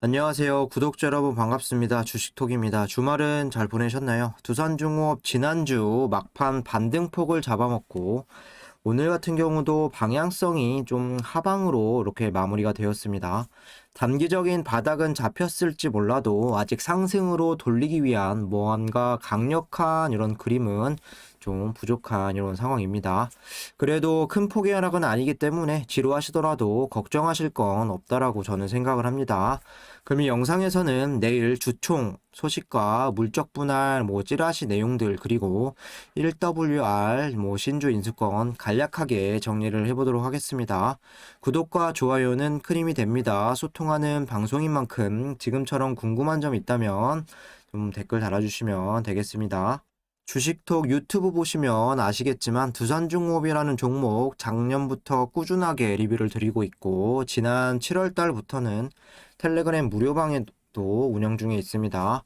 안녕하세요. 구독자 여러분 반갑습니다. 주식톡입니다. 주말은 잘 보내셨나요? 두산중업 지난주 막판 반등폭을 잡아먹고 오늘 같은 경우도 방향성이 좀 하방으로 이렇게 마무리가 되었습니다. 단기적인 바닥은 잡혔을지 몰라도 아직 상승으로 돌리기 위한 뭔가 강력한 이런 그림은 좀 부족한 이런 상황입니다. 그래도 큰 폭의 하락은 아니기 때문에 지루하시더라도 걱정하실 건 없다라고 저는 생각을 합니다. 그럼 이 영상에서는 내일 주총 소식과 물적 분할 찌라시 내용들 그리고 1WR 신주 인수권 간략하게 정리를 해보도록 하겠습니다. 구독과 좋아요는 큰 힘이 됩니다. 소통하는 방송인 만큼 지금처럼 궁금한 점 있다면 좀 댓글 달아주시면 되겠습니다. 주식톡 유튜브 보시면 아시겠지만 두산중업이라는 종목 작년부터 꾸준하게 리뷰를 드리고 있고 지난 7월 달부터는 텔레그램 무료방에도 운영 중에 있습니다.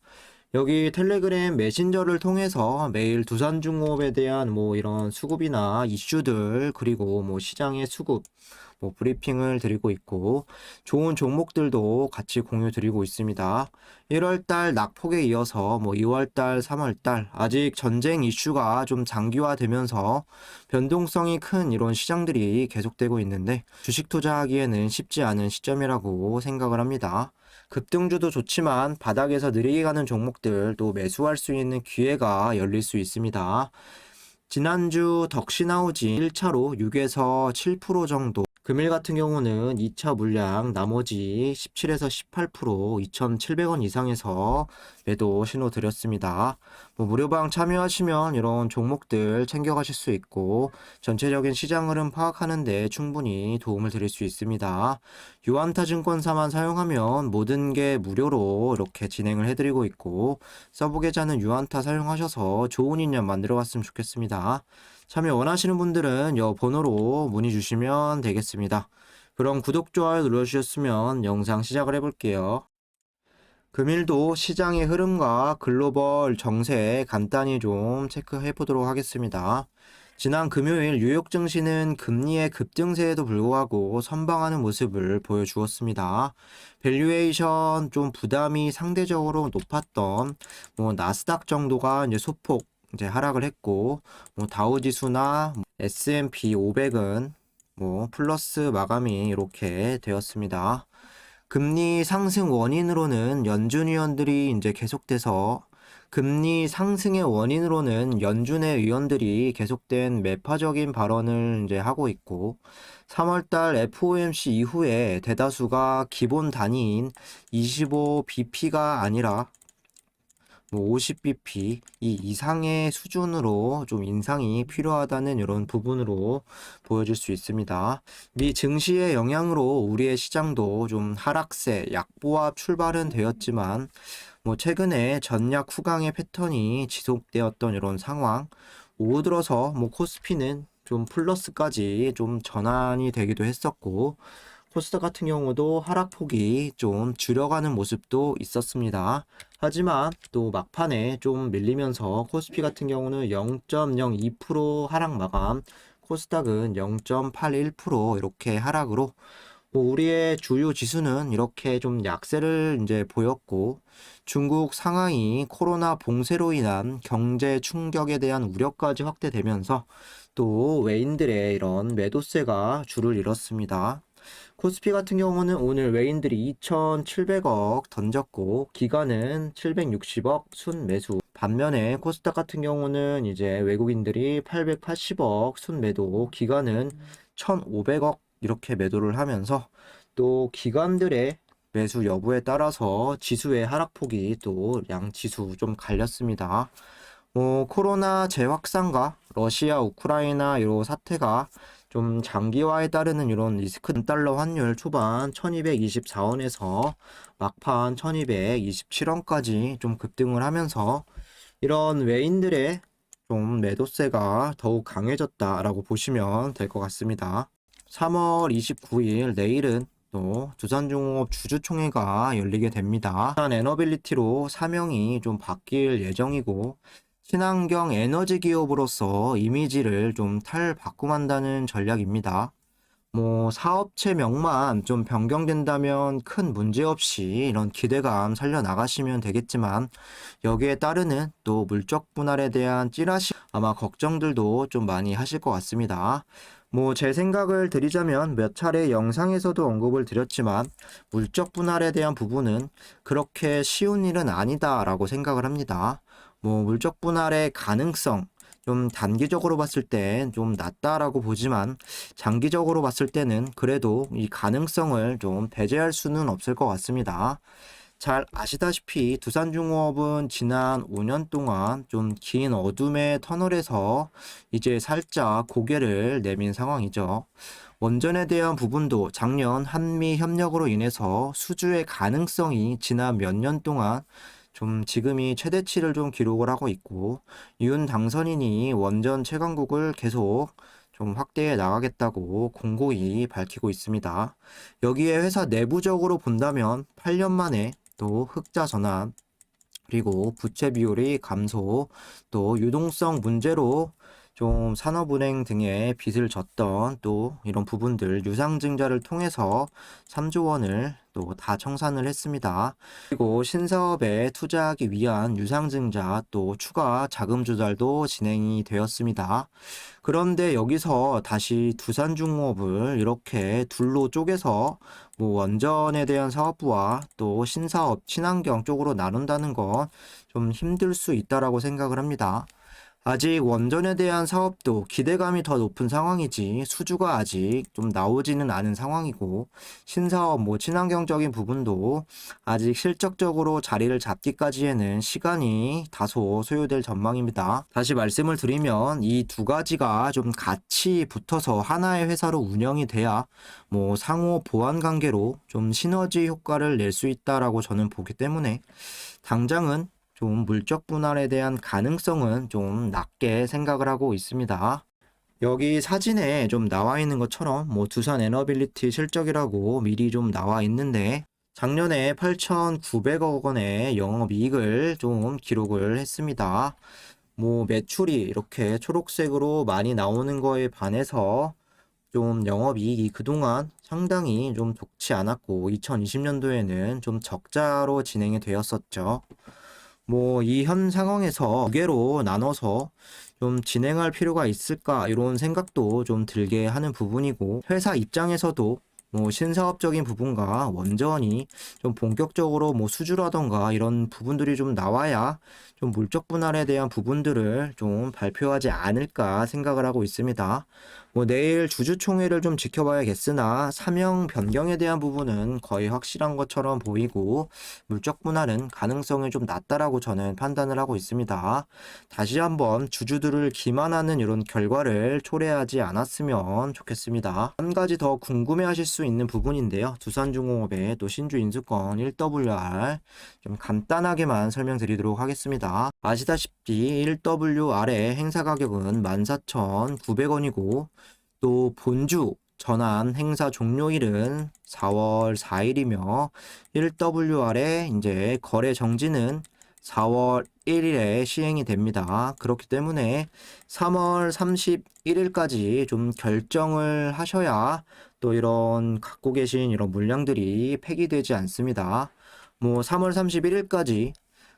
여기 텔레그램 메신저를 통해서 매일 두산중업에 대한 이런 수급이나 이슈들 그리고 시장의 수급 브리핑을 드리고 있고 좋은 종목들도 같이 공유 드리고 있습니다. 1월달 낙폭에 이어서 2월달, 3월달 아직 전쟁 이슈가 좀 장기화되면서 변동성이 큰 이런 시장들이 계속되고 있는데 주식 투자하기에는 쉽지 않은 시점이라고 생각을 합니다. 급등주도 좋지만 바닥에서 느리게 가는 종목들 또 매수할 수 있는 기회가 열릴 수 있습니다. 지난주 덕시나우진 1차로 6에서 7% 정도 금일 같은 경우는 2차 물량 나머지 17에서 18% 2,700원 이상에서 매도 신호 드렸습니다. 무료방 참여하시면 이런 종목들 챙겨가실 수 있고 전체적인 시장 흐름 파악하는 데 충분히 도움을 드릴 수 있습니다. 유안타 증권사만 사용하면 모든 게 무료로 이렇게 진행을 해드리고 있고 서브 계좌는 유안타 사용하셔서 좋은 인연 만들어 갔으면 좋겠습니다. 참여 원하시는 분들은 이 번호로 문의 주시면 되겠습니다. 그럼 구독, 좋아요 눌러주셨으면 영상 시작을 해볼게요. 금일도 시장의 흐름과 글로벌 정세 간단히 좀 체크해 보도록 하겠습니다. 지난 금요일 뉴욕 증시는 금리의 급등세에도 불구하고 선방하는 모습을 보여주었습니다. 밸류에이션 좀 부담이 상대적으로 높았던 나스닥 정도가 이제 소폭 이제 하락을 했고 다우지수나 S&P 500은 플러스 마감이 이렇게 되었습니다. 금리 상승 원인으로는 연준 위원들이 이제 계속돼서 금리 상승의 원인으로는 연준의 위원들이 계속된 매파적인 발언을 이제 하고 있고 3월달 FOMC 이후에 대다수가 기본 단위인 25bp가 아니라 50bp 이 이상의 수준으로 좀 인상이 필요하다는 이런 부분으로 보여질 수 있습니다. 미 증시의 영향으로 우리의 시장도 좀 하락세, 약보합 출발은 되었지만 최근에 전약 후강의 패턴이 지속되었던 이런 상황, 오후 들어서 코스피는 좀 플러스까지 좀 전환이 되기도 했었고 코스닥 같은 경우도 하락폭이 좀 줄여가는 모습도 있었습니다. 하지만 또 막판에 좀 밀리면서 코스피 같은 경우는 0.02% 하락 마감, 코스닥은 0.81% 이렇게 하락으로 우리의 주요 지수는 이렇게 좀 약세를 이제 보였고 중국 상하이 코로나 봉쇄로 인한 경제 충격에 대한 우려까지 확대되면서 또 외인들의 이런 매도세가 줄을 이뤘습니다. 코스피 같은 경우는 오늘 외인들이 2,700억 던졌고 기관은 760억 순매수. 반면에 코스닥 같은 경우는 이제 외국인들이 880억 순매도, 기관은 1,500억 이렇게 매도를 하면서 또 기관들의 매수 여부에 따라서 지수의 하락폭이 또 양지수 좀 갈렸습니다. 코로나 재확산과 러시아, 우크라이나 이 사태가 좀 장기화에 따르는 이런 리스크 달러 환율 초반 1224원에서 막판 1227원까지 좀 급등을 하면서 이런 외인들의 좀 매도세가 더욱 강해졌다라고 보시면 될 것 같습니다. 3월 29일 내일은 또 두산중업 주주총회가 열리게 됩니다. 두산 에너빌리티로 사명이 좀 바뀔 예정이고 친환경 에너지 기업으로서 이미지를 좀 탈바꿈한다는 전략입니다. 뭐 사업체명만 좀 변경된다면 큰 문제 없이 이런 기대감 살려나가시면 되겠지만 여기에 따르는 또 물적 분할에 대한 찌라시 아마 걱정들도 좀 많이 하실 것 같습니다. 뭐 제 생각을 드리자면 몇 차례 영상에서도 언급을 드렸지만 물적 분할에 대한 부분은 그렇게 쉬운 일은 아니다라고 생각을 합니다. 뭐 물적 분할의 가능성 좀 단기적으로 봤을 때 좀 낮다라고 보지만 장기적으로 봤을 때는 그래도 이 가능성을 좀 배제할 수는 없을 것 같습니다. 잘 아시다시피 두산중공업은 지난 5년 동안 좀 긴 어둠의 터널에서 이제 살짝 고개를 내민 상황이죠. 원전에 대한 부분도 작년 한미 협력으로 인해서 수주의 가능성이 지난 몇 년 동안 좀 지금이 최대치를 좀 기록을 하고 있고 윤 당선인이 원전 채광국을 계속 좀 확대해 나가겠다고 공고히 밝히고 있습니다. 여기에 회사 내부적으로 본다면 8년 만에 또 흑자 전환, 그리고 부채 비율이 감소, 또 유동성 문제로 좀 산업은행 등의 빚을 졌던 또 이런 부분들 유상증자를 통해서 3조 원을 또 다 청산을 했습니다. 그리고 신사업에 투자하기 위한 유상증자 또 추가 자금 조달도 진행이 되었습니다. 그런데 여기서 다시 두산중공업을 이렇게 둘로 쪼개서 뭐 원전에 대한 사업부와 또 신사업, 친환경 쪽으로 나눈다는 건 좀 힘들 수 있다라고 생각을 합니다. 아직 원전에 대한 사업도 기대감이 더 높은 상황이지 수주가 아직 좀 나오지는 않은 상황이고 신사업 뭐 친환경적인 부분도 아직 실적적으로 자리를 잡기까지에는 시간이 다소 소요될 전망입니다. 다시 말씀을 드리면 이 두 가지가 좀 같이 붙어서 하나의 회사로 운영이 돼야 뭐 상호 보완 관계로 좀 시너지 효과를 낼 수 있다라고 저는 보기 때문에 당장은 좀 물적 분할에 대한 가능성은 좀 낮게 생각을 하고 있습니다. 여기 사진에 좀 나와 있는 것처럼 뭐 두산 에너빌리티 실적이라고 미리 좀 나와 있는데 작년에 8,900억 원의 영업이익을 좀 기록을 했습니다. 뭐 매출이 이렇게 초록색으로 많이 나오는 거에 반해서 좀 영업이익이 그동안 상당히 좀 좋지 않았고 2020년도에는 좀 적자로 진행이 되었었죠. 뭐 이 현 상황에서 두 개로 나눠서 좀 진행할 필요가 있을까 이런 생각도 좀 들게 하는 부분이고 회사 입장에서도 뭐 신사업적인 부분과 원전이 좀 본격적으로 뭐 수주라던가 이런 부분들이 좀 나와야 좀 물적 분할에 대한 부분들을 좀 발표하지 않을까 생각을 하고 있습니다. 뭐 내일 주주총회를 좀 지켜봐야겠으나 사명 변경에 대한 부분은 거의 확실한 것처럼 보이고 물적 분할은 가능성이 좀 낮다라고 저는 판단을 하고 있습니다. 다시 한번 주주들을 기만하는 이런 결과를 초래하지 않았으면 좋겠습니다. 한 가지 더 궁금해하실 수 있는 부분인데요. 두산중공업의 또 신주 인수권 1WR 좀 간단하게만 설명드리도록 하겠습니다. 아시다시피 1WR의 행사 가격은 14,900원이고 또 본주 전환 행사 종료일은 4월 4일이며 1WR의 이제 거래 정지는 4월 1일에 시행이 됩니다. 그렇기 때문에 3월 31일까지 좀 결정을 하셔야 또 이런 갖고 계신 이런 물량들이 폐기되지 않습니다. 뭐 3월 31일까지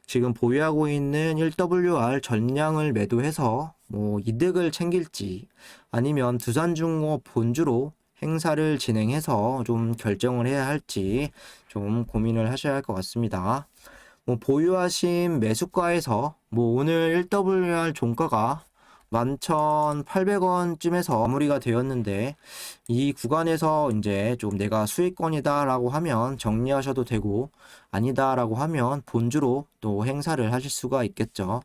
지금 보유하고 있는 1WR 전량을 매도해서 뭐 이득을 챙길지 아니면 두산중공업 본주로 행사를 진행해서 좀 결정을 해야 할지 좀 고민을 하셔야 할 것 같습니다. 뭐 보유하신 매수가에서 뭐 오늘 1WR 종가가 11,800원쯤에서 마무리가 되었는데 이 구간에서 이제 좀 내가 수익권이다라고 하면 정리하셔도 되고 아니다라고 하면 본주로 또 행사를 하실 수가 있겠죠.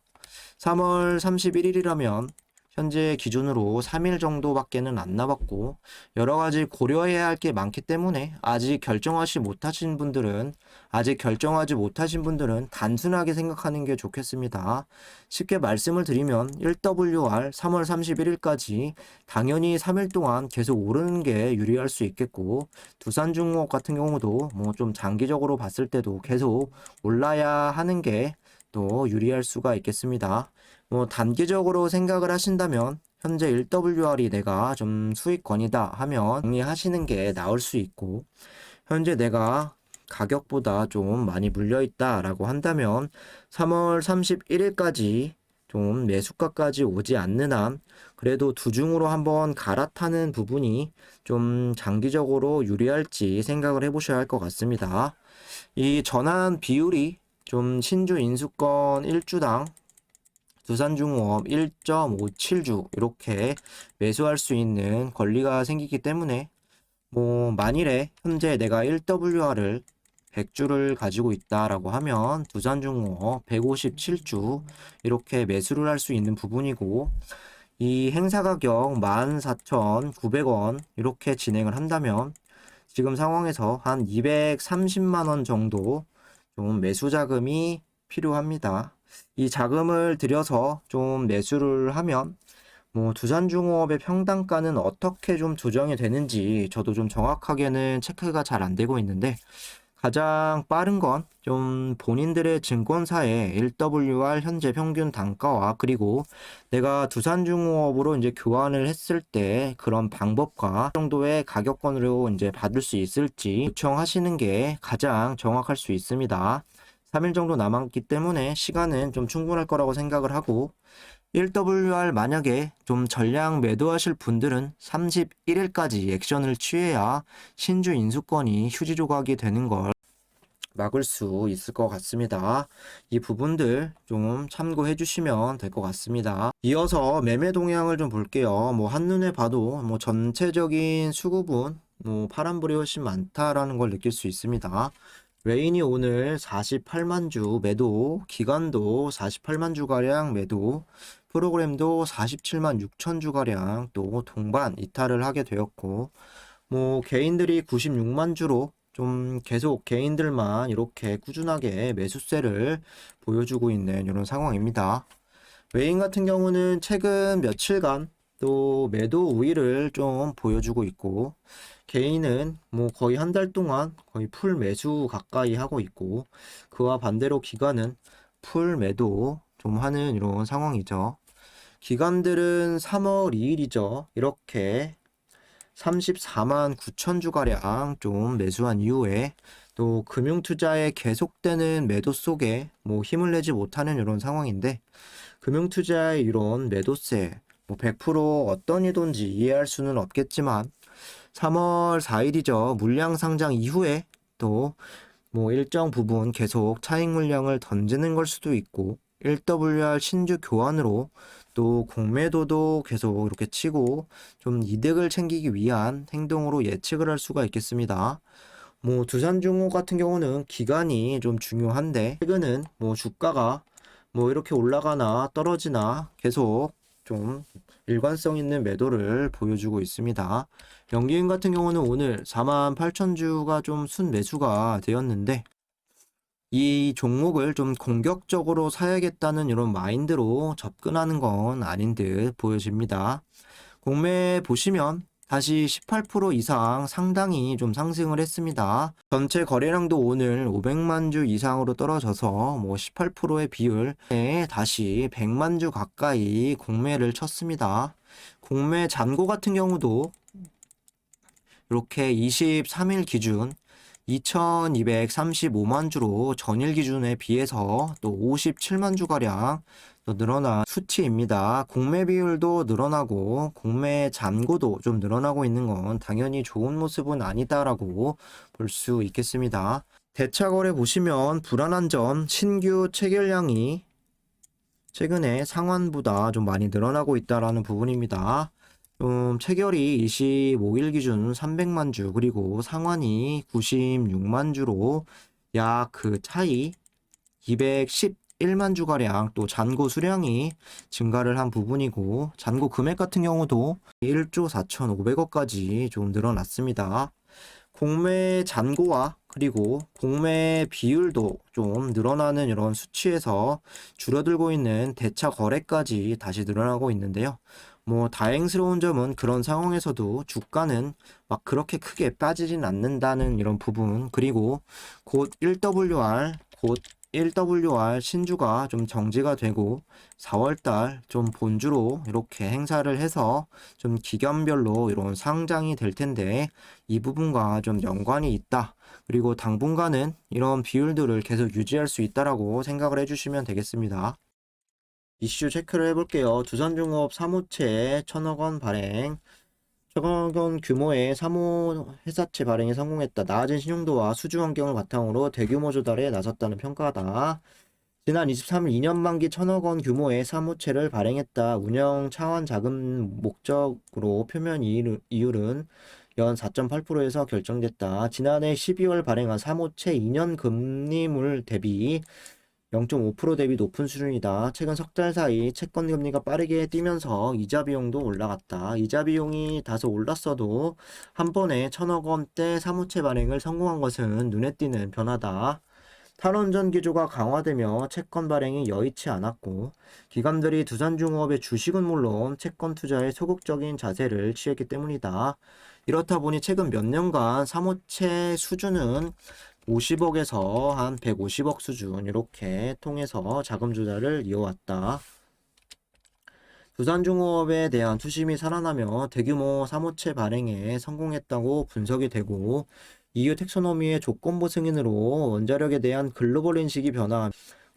3월 31일이라면 현재 기준으로 3일 정도밖에는 안 남았고 여러 가지 고려해야 할 게 많기 때문에 아직 결정하지 못하신 분들은 단순하게 생각하는 게 좋겠습니다. 쉽게 말씀을 드리면 1WR 3월 31일까지 당연히 3일 동안 계속 오르는 게 유리할 수 있겠고 두산중공업 같은 경우도 뭐 좀 장기적으로 봤을 때도 계속 올라야 하는 게 또 유리할 수가 있겠습니다. 뭐 단기적으로 생각을 하신다면 현재 1WR이 내가 좀 수익권이다 하면 정리하시는 게 나을 수 있고, 현재 내가 가격보다 좀 많이 물려있다 라고 한다면 3월 31일까지 좀 매수가까지 오지 않는 한 그래도 두중으로 한번 갈아타는 부분이 좀 장기적으로 유리할지 생각을 해보셔야 할 것 같습니다. 이 전환 비율이 좀 신주 인수권 1주당 두산중공업 1.57주 이렇게 매수할 수 있는 권리가 생기기 때문에 뭐 만일에 현재 내가 1WR을 100주를 가지고 있다라고 하면 두산중공업 157주 이렇게 매수를 할 수 있는 부분이고, 이 행사 가격 14,900원 이렇게 진행을 한다면 지금 상황에서 한 230만 원 정도 좀 매수 자금이 필요합니다. 이 자금을 들여서 좀 매수를 하면 뭐 두산중공업의 평단가는 어떻게 좀 조정이 되는지 저도 좀 정확하게는 체크가 잘 안 되고 있는데, 가장 빠른 건 좀 본인들의 증권사의 1WR 현재 평균 단가와 그리고 내가 두산중공업으로 이제 교환을 했을 때 그런 방법과 정도의 가격권으로 이제 받을 수 있을지 요청하시는 게 가장 정확할 수 있습니다. 3일 정도 남았기 때문에 시간은 좀 충분할 거라고 생각을 하고, 1WR 만약에 좀 전량 매도하실 분들은 31일까지 액션을 취해야 신주 인수권이 휴지 조각이 되는 걸 막을 수 있을 것 같습니다. 이 부분들 좀 참고해 주시면 될 것 같습니다. 이어서 매매 동향을 좀 볼게요. 뭐 한눈에 봐도 뭐 전체적인 수급은 뭐 파란불이 훨씬 많다라는 걸 느낄 수 있습니다. 레인이 오늘 48만 주 매도, 기간도 48만 주가량 매도, 프로그램도 47만 6천 주가량 또 동반 이탈을 하게 되었고, 뭐 개인들이 96만 주로 좀 계속 개인들만 이렇게 꾸준하게 매수세를 보여주고 있는 이런 상황입니다. 외인 같은 경우는 최근 며칠간 또 매도 우위를 좀 보여주고 있고, 개인은 뭐 거의 한 달 동안 거의 풀 매수 가까이 하고 있고, 그와 반대로 기관은 풀 매도 좀 하는 이런 상황이죠. 기관들은 3월 2일이죠. 이렇게 34만 9천 주가량 좀 매수한 이후에 또 금융투자에 계속되는 매도 속에 뭐 힘을 내지 못하는 이런 상황인데, 금융투자의 이런 매도세 뭐 100% 어떤 의도인지 이해할 수는 없겠지만 3월 4일이죠. 물량 상장 이후에 또 뭐 일정 부분 계속 차익 물량을 던지는 걸 수도 있고, 1WR 신주 교환으로 또 공매도도 계속 이렇게 치고 좀 이득을 챙기기 위한 행동으로 예측을 할 수가 있겠습니다. 뭐 두산중공 같은 경우는 기간이 좀 중요한데, 최근은 뭐 주가가 뭐 이렇게 올라가나 떨어지나 계속 좀 일관성 있는 매도를 보여주고 있습니다. 연기인 같은 경우는 오늘 48,000주가 좀 순매수가 되었는데, 이 종목을 좀 공격적으로 사야겠다는 이런 마인드로 접근하는 건 아닌 듯 보여집니다. 공매 보시면 다시 18% 이상 상당히 좀 상승을 했습니다. 전체 거래량도 오늘 500만 주 이상으로 떨어져서 뭐 18%의 비율에 다시 100만 주 가까이 공매를 쳤습니다. 공매 잔고 같은 경우도 이렇게 23일 기준 2235만 주로 전일 기준에 비해서 또 57만 주가량 또 늘어난 수치입니다. 공매 비율도 늘어나고 공매 잔고도 좀 늘어나고 있는 건 당연히 좋은 모습은 아니다라고 볼 수 있겠습니다. 대차 거래 보시면 불안한 점, 신규 체결량이 최근에 상환보다 좀 많이 늘어나고 있다라는 부분입니다. 체결이 25일 기준 300만 주 그리고 상환이 96만 주로 약 그 차이 211만 주가량 또 잔고 수량이 증가를 한 부분이고, 잔고 금액 같은 경우도 1조 4,500억까지 좀 늘어났습니다. 공매 잔고와 그리고 공매 비율도 좀 늘어나는 이런 수치에서 줄어들고 있는 대차 거래까지 다시 늘어나고 있는데요. 뭐 다행스러운 점은 그런 상황에서도 주가는 막 그렇게 크게 빠지진 않는다는 이런 부분, 그리고 곧 1WR 곧 1WR 신주가 좀 정지가 되고 4월달 좀 본주로 이렇게 행사를 해서 좀 기간별로 이런 상장이 될 텐데 이 부분과 좀 연관이 있다. 그리고 당분간은 이런 비율들을 계속 유지할 수 있다라고 생각을 해주시면 되겠습니다. 이슈 체크를 해볼게요. 두산중업 사무채 1,000억 원 발행. 1,000억 원 규모의 사무 회사채 발행에 성공했다. 나아진 신용도와 수주 환경을 바탕으로 대규모 조달에 나섰다는 평가다. 지난 23일 2년 만기 1,000억 원 규모의 사무채를 발행했다. 운영 차원 자금 목적으로 표면 이율은 연 4.8%에서 결정됐다. 지난해 12월 발행한 사무채 2년 금리물 대비 0.5% 대비 높은 수준이다. 최근 석 달 사이 채권 금리가 빠르게 뛰면서 이자 비용도 올라갔다. 이자 비용이 다소 올랐어도 한 번에 1,000억 원대 사무채 발행을 성공한 것은 눈에 띄는 변화다. 탈원전 기조가 강화되며 채권 발행이 여의치 않았고 기관들이 두산중업의 주식은 물론 채권 투자에 소극적인 자세를 취했기 때문이다. 이렇다 보니 최근 몇 년간 사무채 수준은 50억에서 한 150억 수준 이렇게 통해서 자금 조달을 이어왔다. 두산중업에 대한 투심이 살아나며 대규모 사무채 발행에 성공했다고 분석이 되고 EU 텍소노미의 조건부 승인으로 원자력에 대한 글로벌 인식이 변화,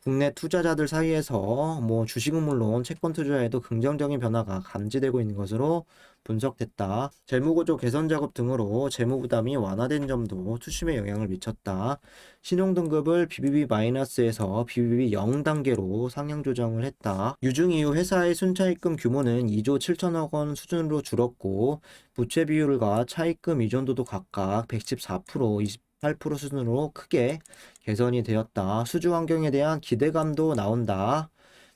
국내 투자자들 사이에서 주식은 물론 채권 투자에도 긍정적인 변화가 감지되고 있는 것으로 분석됐다. 재무구조 개선 작업 등으로 재무 부담이 완화된 점도 투심에 영향을 미쳤다. 신용등급을 BBB-에서 BBB 0단계로 상향 조정을 했다. 유증 이후 회사의 순차입금 규모는 2조 7천억 원 수준으로 줄었고 부채 비율과 차입금 의존도도 각각 114%, 28% 수준으로 크게 개선이 되었다. 수주 환경에 대한 기대감도 나온다.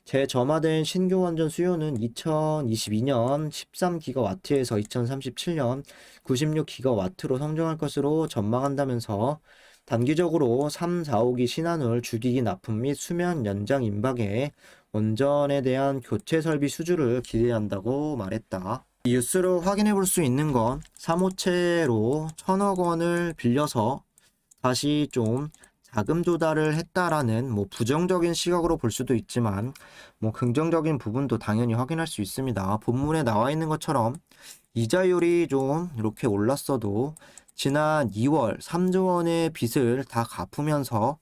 재점화된 신규 원전 수요는 2022년 13기가와트에서 2037년 96기가와트로 성장할 것으로 전망한다면서 단기적으로 3, 4호기 신한울 주기기 납품 및 수면 연장 임박에 원전에 대한 교체 설비 수주를 기대한다고 말했다. 이 뉴스로 확인해 볼 수 있는 건 사모채로 1,000억 원을 빌려서 다시 좀 자금 조달을 했다라는 부정적인 시각으로 볼 수도 있지만 긍정적인 부분도 당연히 확인할 수 있습니다. 본문에 나와 있는 것처럼 이자율이 좀 이렇게 올랐어도 지난 2월 3조 원의 빚을 다 갚으면서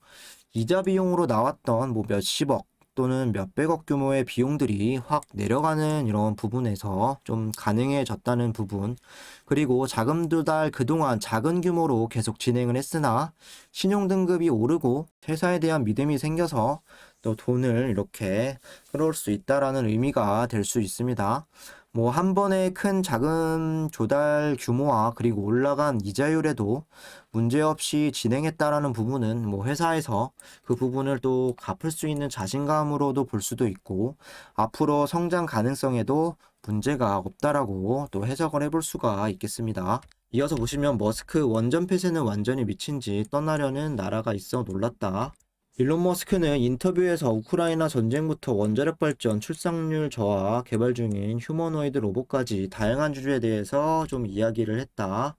이자 비용으로 나왔던 몇십억 또는 몇백억 규모의 비용들이 확 내려가는 이런 부분에서 좀 가능해졌다는 부분, 그리고 자금 조달 그동안 작은 규모로 계속 진행을 했으나 신용등급이 오르고 회사에 대한 믿음이 생겨서 또 돈을 이렇게 끌어올 수 있다라는 의미가 될 수 있습니다. 한 번의 큰 자금 조달 규모와 그리고 올라간 이자율에도 문제없이 진행했다라는 부분은 회사에서 그 부분을 또 갚을 수 있는 자신감으로도 볼 수도 있고 앞으로 성장 가능성에도 문제가 없다라고 또 해석을 해볼 수가 있겠습니다. 이어서 보시면 머스크 원전 폐쇄는 완전히 미친지 떠나려는 나라가 있어 놀랐다. 일론 머스크는 인터뷰에서 우크라이나 전쟁부터 원자력 발전, 출산율 저하, 개발 중인 휴머노이드 로봇까지 다양한 주제에 대해서 좀 이야기를 했다.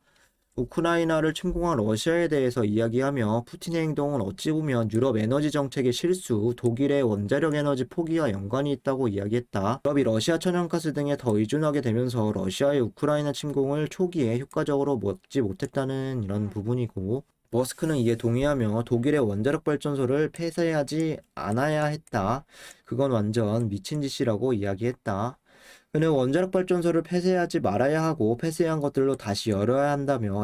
우크라이나를 침공한 러시아에 대해서 이야기하며 푸틴의 행동은 어찌 보면 유럽 에너지 정책의 실수, 독일의 원자력 에너지 포기와 연관이 있다고 이야기했다. 유럽이 러시아 천연가스 등에 더 의존하게 되면서 러시아의 우크라이나 침공을 초기에 효과적으로 막지 못했다는 이런 부분이고, 머스크는 이에 동의하며 독일의 원자력 발전소를 폐쇄하지 않아야 했다. 그건 완전 미친 짓이라고 이야기했다. 그는 원자력 발전소를 폐쇄하지 말아야 하고 폐쇄한 것들로 다시 열어야 한다며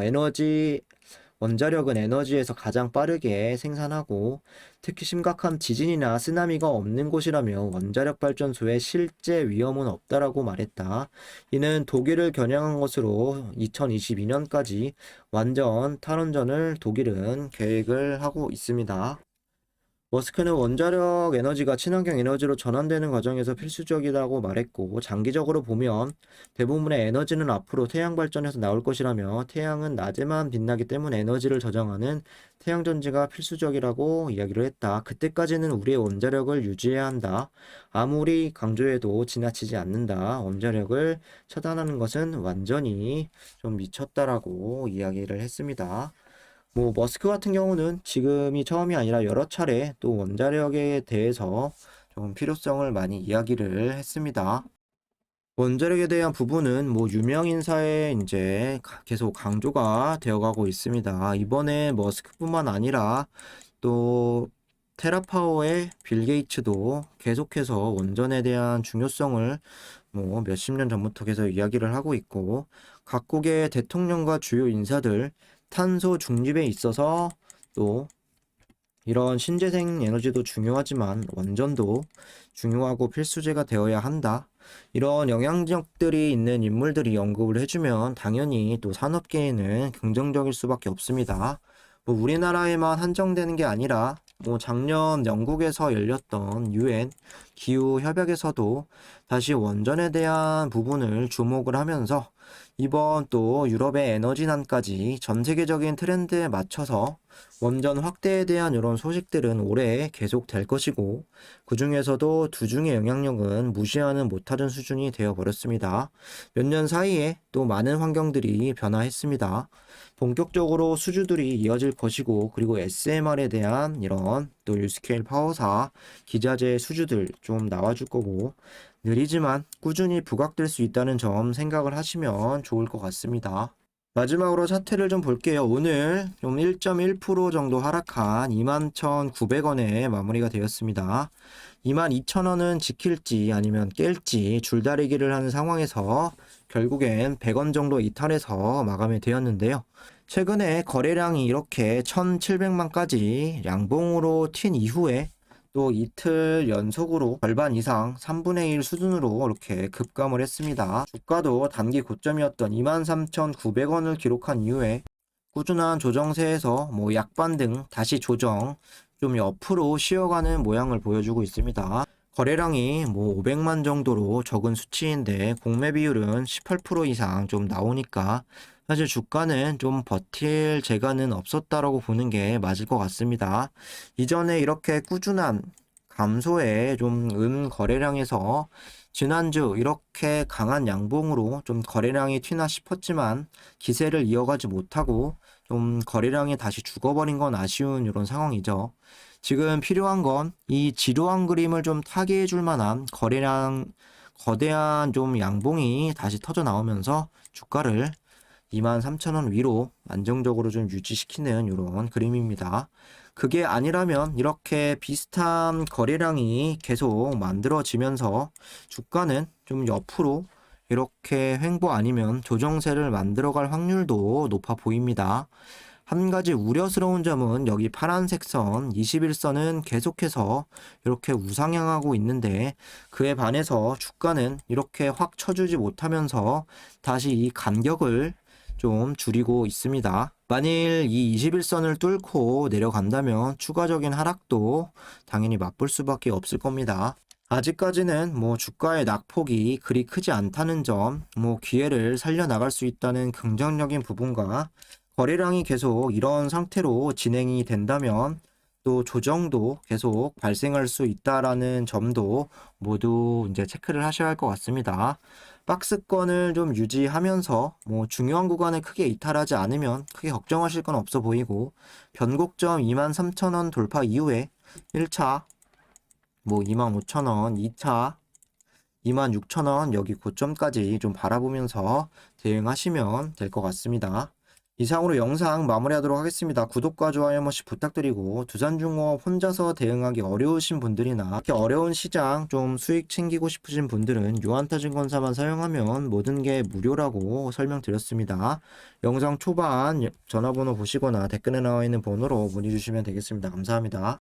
원자력은 에너지에서 가장 빠르게 생산하고 특히 심각한 지진이나 쓰나미가 없는 곳이라며 원자력 발전소의 실제 위험은 없다라고 말했다. 이는 독일을 겨냥한 것으로 2022년까지 완전 탈원전을 독일은 계획을 하고 있습니다. 머스크는 원자력 에너지가 친환경 에너지로 전환되는 과정에서 필수적이라고 말했고, 장기적으로 보면 대부분의 에너지는 앞으로 태양 발전에서 나올 것이라며 태양은 낮에만 빛나기 때문에 에너지를 저장하는 태양전지가 필수적이라고 이야기를 했다. 그때까지는 우리의 원자력을 유지해야 한다. 아무리 강조해도 지나치지 않는다. 원자력을 차단하는 것은 완전히 좀 미쳤다라고 이야기를 했습니다. 뭐 머스크 같은 경우는 지금이 처음이 아니라 여러 차례 또 원자력에 대해서 좀 필요성을 많이 이야기를 했습니다. 원자력에 대한 부분은 뭐 유명 인사의 이제 계속 강조가 되어가고 있습니다. 이번에 머스크뿐만 아니라 또 테라파워의 빌 게이츠도 계속해서 원전에 대한 중요성을 뭐 몇십 년 전부터 계속 이야기를 하고 있고, 각국의 대통령과 주요 인사들 탄소 중립에 있어서 또 이런 신재생 에너지도 중요하지만 원전도 중요하고 필수제가 되어야 한다. 이런 영향력들이 있는 인물들이 언급을 해주면 당연히 또 산업계에는 긍정적일 수밖에 없습니다. 뭐 우리나라에만 한정되는 게 아니라 뭐 작년 영국에서 열렸던 UN 기후 협약에서도 다시 원전에 대한 부분을 주목을 하면서 이번 또 유럽의 에너지난까지 전 세계적인 트렌드에 맞춰서 원전 확대에 대한 이런 소식들은 올해 계속 될 것이고, 그 중에서도 두 중의 영향력은 무시하는 못하는 수준이 되어버렸습니다. 몇 년 사이에 또 많은 환경들이 변화했습니다. 본격적으로 수주들이 이어질 것이고, 그리고 SMR에 대한 이런 또 유스케일 파워사 기자재 수주들 좀 나와줄 거고, 느리지만 꾸준히 부각될 수 있다는 점 생각을 하시면 좋을 것 같습니다. 마지막으로 차트를 좀 볼게요. 오늘 좀 1.1% 정도 하락한 21,900원에 마무리가 되었습니다. 22,000원은 지킬지 아니면 깰지 줄다리기를 하는 상황에서 결국엔 100원 정도 이탈해서 마감이 되었는데요. 최근에 거래량이 이렇게 1,700만까지 양봉으로 튄 이후에 또 이틀 연속으로 절반 이상 3분의 1 수준으로 이렇게 급감을 했습니다. 주가도 단기 고점이었던 23,900원을 기록한 이후에 꾸준한 조정세에서 뭐 약반등 다시 조정 좀 옆으로 쉬어가는 모양을 보여주고 있습니다. 거래량이 뭐 500만 정도로 적은 수치인데 공매 비율은 18% 이상 좀 나오니까 사실 주가는 좀 버틸 재간은 없었다라고 보는 게 맞을 것 같습니다. 이전에 이렇게 꾸준한 감소에 좀 거래량에서 지난주 이렇게 강한 양봉으로 좀 거래량이 튀나 싶었지만 기세를 이어가지 못하고 좀 거래량이 다시 죽어버린 건 아쉬운 이런 상황이죠. 지금 필요한 건 이 지루한 그림을 좀 타게 해줄 만한 거래량 거대한 좀 양봉이 다시 터져 나오면서 주가를 23,000원 위로 안정적으로 좀 유지시키는 이런 그림입니다. 그게 아니라면 이렇게 비슷한 거래량이 계속 만들어지면서 주가는 좀 옆으로 이렇게 횡보 아니면 조정세를 만들어갈 확률도 높아 보입니다. 한 가지 우려스러운 점은 여기 파란색 선 21선은 계속해서 이렇게 우상향하고 있는데, 그에 반해서 주가는 이렇게 확 쳐주지 못하면서 다시 이 간격을 좀 줄이고 있습니다. 만일 이 21선을 뚫고 내려간다면 추가적인 하락도 당연히 맛볼 수밖에 없을 겁니다. 아직까지는 뭐 주가의 낙폭이 그리 크지 않다는 점, 뭐 기회를 살려나갈 수 있다는 긍정적인 부분과 거래량이 계속 이런 상태로 진행이 된다면 또 조정도 계속 발생할 수 있다라는 점도 모두 이제 체크를 하셔야 할 것 같습니다. 박스권을 좀 유지하면서 뭐 중요한 구간에 크게 이탈하지 않으면 크게 걱정하실 건 없어 보이고, 변곡점 23,000원 돌파 이후에 1차 뭐 25,000원, 2차 26,000원 여기 고점까지 좀 바라보면서 대응하시면 될 것 같습니다. 이상으로 영상 마무리하도록 하겠습니다. 구독과 좋아요 한 번씩 부탁드리고, 두산중공업 혼자서 대응하기 어려우신 분들이나 이렇게 어려운 시장 좀 수익 챙기고 싶으신 분들은 유한타증권사만 사용하면 모든 게 무료라고 설명드렸습니다. 영상 초반 전화번호 보시거나 댓글에 나와 있는 번호로 문의 주시면 되겠습니다. 감사합니다.